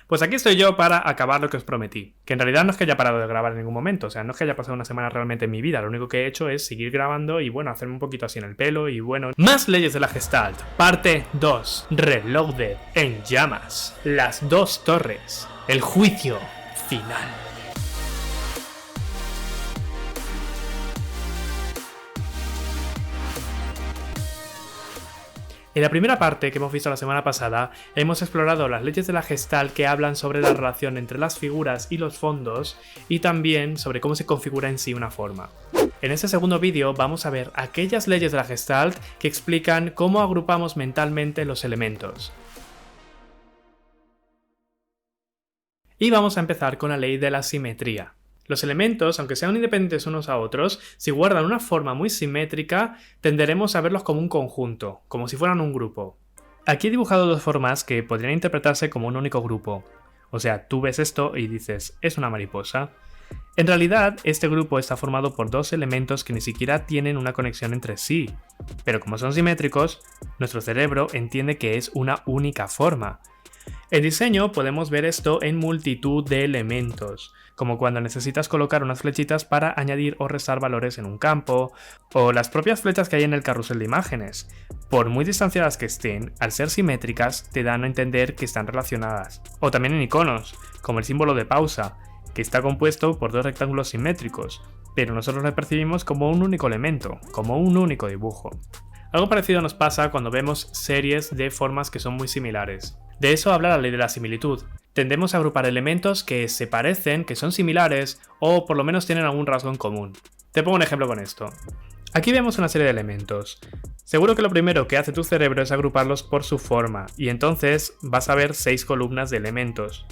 Pues aquí estoy yo para acabar lo que os prometí, que en realidad no es que haya parado de grabar en ningún momento, o sea, no es que haya pasado una semana realmente en mi vida, lo único que he hecho es seguir grabando y bueno, hacerme un poquito así en el pelo y bueno. Más leyes de la Gestalt, parte 2, Reloaded en llamas, las dos torres, el juicio final. En la primera parte que hemos visto la semana pasada, hemos explorado las leyes de la Gestalt que hablan sobre la relación entre las figuras y los fondos y también sobre cómo se configura en sí una forma. En este segundo vídeo vamos a ver aquellas leyes de la Gestalt que explican cómo agrupamos mentalmente los elementos. Y vamos a empezar con la ley de la simetría. Los elementos, aunque sean independientes unos a otros, si guardan una forma muy simétrica, tenderemos a verlos como un conjunto, como si fueran un grupo. Aquí he dibujado dos formas que podrían interpretarse como un único grupo. O sea, tú ves esto y dices, es una mariposa. En realidad, este grupo está formado por dos elementos que ni siquiera tienen una conexión entre sí. Pero como son simétricos, nuestro cerebro entiende que es una única forma. En diseño podemos ver esto en multitud de elementos, como cuando necesitas colocar unas flechitas para añadir o restar valores en un campo, o las propias flechas que hay en el carrusel de imágenes. Por muy distanciadas que estén, al ser simétricas te dan a entender que están relacionadas. O también en iconos, como el símbolo de pausa, que está compuesto por dos rectángulos simétricos, pero nosotros lo percibimos como un único elemento, como un único dibujo. Algo parecido nos pasa cuando vemos series de formas que son muy similares. De eso habla la ley de la similitud. Tendemos a agrupar elementos que se parecen, que son similares o por lo menos tienen algún rasgo en común. Te pongo un ejemplo con esto. Aquí vemos una serie de elementos. Seguro que lo primero que hace tu cerebro es agruparlos por su forma y entonces vas a ver 6 columnas de elementos.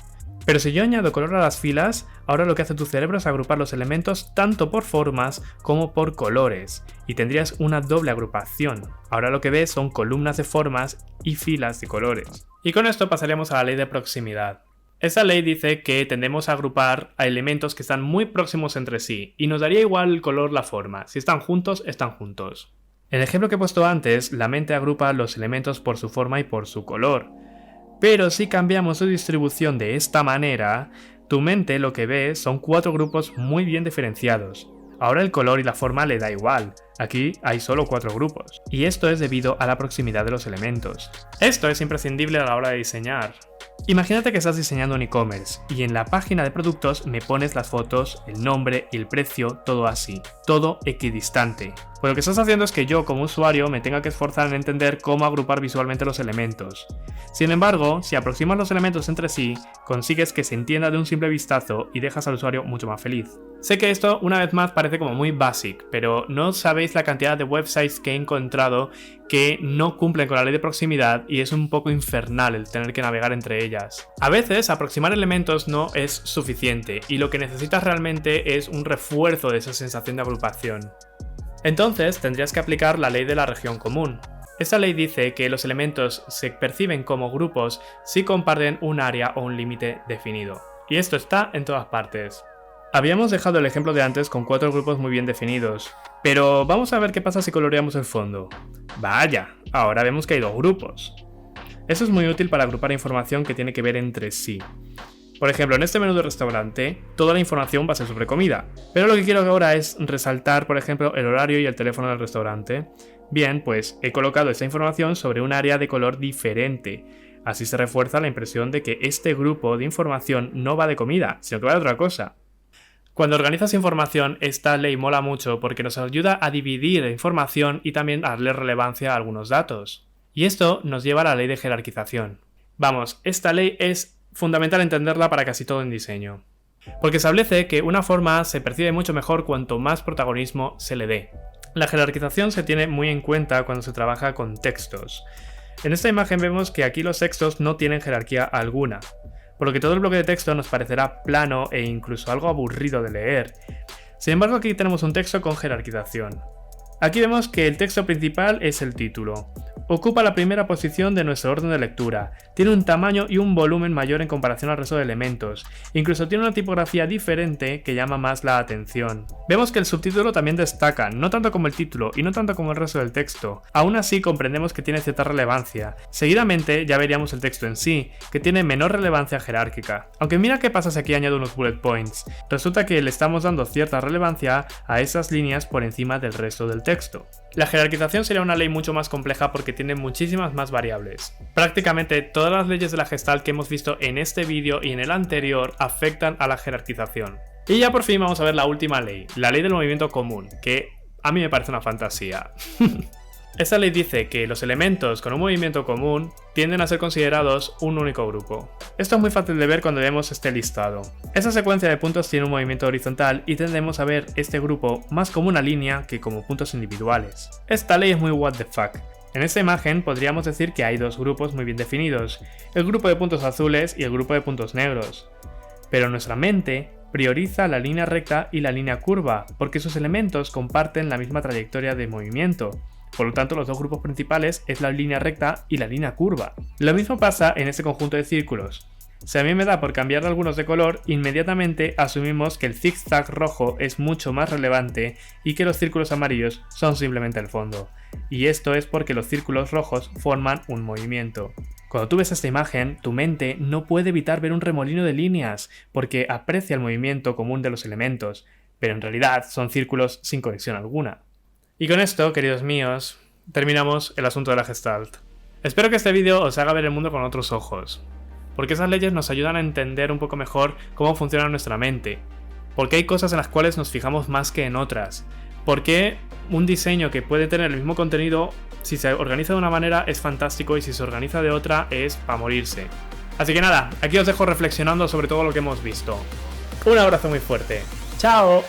Pero si yo añado color a las filas, ahora lo que hace tu cerebro es agrupar los elementos tanto por formas como por colores, y tendrías una doble agrupación. Ahora lo que ves son columnas de formas y filas de colores. Y con esto pasaríamos a la ley de proximidad. Esta ley dice que tendemos a agrupar a elementos que están muy próximos entre sí, y nos daría igual el color, la forma. Si están juntos, están juntos. En el ejemplo que he puesto antes, la mente agrupa los elementos por su forma y por su color. Pero si cambiamos su distribución de esta manera, tu mente lo que ve son 4 grupos muy bien diferenciados. Ahora el color y la forma le da igual, aquí hay solo 4 grupos. Y esto es debido a la proximidad de los elementos. Esto es imprescindible a la hora de diseñar. Imagínate que estás diseñando un e-commerce y en la página de productos me pones las fotos, el nombre y el precio, todo así, todo equidistante. Pues lo que estás haciendo es que yo como usuario me tenga que esforzar en entender cómo agrupar visualmente los elementos. Sin embargo, si aproximas los elementos entre sí, consigues que se entienda de un simple vistazo y dejas al usuario mucho más feliz. Sé que esto una vez más parece como muy basic, pero no sabéis la cantidad de websites que he encontrado que no cumplen con la ley de proximidad y es un poco infernal el tener que navegar entre ellas. A veces aproximar elementos no es suficiente y lo que necesitas realmente es un refuerzo de esa sensación de agrupación. Entonces tendrías que aplicar la ley de la región común. Esta ley dice que los elementos se perciben como grupos si comparten un área o un límite definido. Y esto está en todas partes. Habíamos dejado el ejemplo de antes con 4 grupos muy bien definidos, pero vamos a ver qué pasa si coloreamos el fondo. Vaya, ahora vemos que hay 2 grupos. Eso es muy útil para agrupar información que tiene que ver entre sí. Por ejemplo, en este menú de restaurante, toda la información va a ser sobre comida, pero lo que quiero ahora es resaltar, por ejemplo, el horario y el teléfono del restaurante. Bien, pues he colocado esta información sobre un área de color diferente. Así se refuerza la impresión de que este grupo de información no va de comida, sino que va de otra cosa. Cuando organizas información, esta ley mola mucho porque nos ayuda a dividir la información y también a darle relevancia a algunos datos. Y esto nos lleva a la ley de jerarquización. Vamos, esta ley es fundamental entenderla para casi todo en diseño. Porque establece que una forma se percibe mucho mejor cuanto más protagonismo se le dé. La jerarquización se tiene muy en cuenta cuando se trabaja con textos. En esta imagen vemos que aquí los textos no tienen jerarquía alguna, por lo que todo el bloque de texto nos parecerá plano e incluso algo aburrido de leer. Sin embargo, aquí tenemos un texto con jerarquización. Aquí vemos que el texto principal es el título. Ocupa la primera posición de nuestro orden de lectura, tiene un tamaño y un volumen mayor en comparación al resto de elementos. Incluso tiene una tipografía diferente que llama más la atención. Vemos que el subtítulo también destaca, no tanto como el título y no tanto como el resto del texto. Aún así comprendemos que tiene cierta relevancia. Seguidamente ya veríamos el texto en sí, que tiene menor relevancia jerárquica. Aunque mira qué pasa si aquí añado unos bullet points. Resulta que le estamos dando cierta relevancia a esas líneas por encima del resto del texto. La jerarquización sería una ley mucho más compleja porque tiene muchísimas más variables. Prácticamente todas las leyes de la Gestalt que hemos visto en este vídeo y en el anterior afectan a la jerarquización. Y ya por fin vamos a ver la última ley, la ley del movimiento común, que a mí me parece una fantasía. Esta ley dice que los elementos con un movimiento común tienden a ser considerados un único grupo. Esto es muy fácil de ver cuando vemos este listado. Esta secuencia de puntos tiene un movimiento horizontal y tendemos a ver este grupo más como una línea que como puntos individuales. Esta ley es muy what the fuck. En esta imagen podríamos decir que hay dos grupos muy bien definidos, el grupo de puntos azules y el grupo de puntos negros. Pero nuestra mente prioriza la línea recta y la línea curva, porque sus elementos comparten la misma trayectoria de movimiento. Por lo tanto, los dos grupos principales es la línea recta y la línea curva. Lo mismo pasa en este conjunto de círculos. Si a mí me da por cambiar algunos de color, inmediatamente asumimos que el zigzag rojo es mucho más relevante y que los círculos amarillos son simplemente el fondo. Y esto es porque los círculos rojos forman un movimiento. Cuando tú ves esta imagen, tu mente no puede evitar ver un remolino de líneas, porque aprecia el movimiento común de los elementos, pero en realidad son círculos sin conexión alguna. Y con esto, queridos míos, terminamos el asunto de la Gestalt. Espero que este vídeo os haga ver el mundo con otros ojos, porque esas leyes nos ayudan a entender un poco mejor cómo funciona nuestra mente, porque hay cosas en las cuales nos fijamos más que en otras, porque un diseño que puede tener el mismo contenido, si se organiza de una manera es fantástico y si se organiza de otra es para morirse. Así que nada, aquí os dejo reflexionando sobre todo lo que hemos visto. Un abrazo muy fuerte. ¡Chao!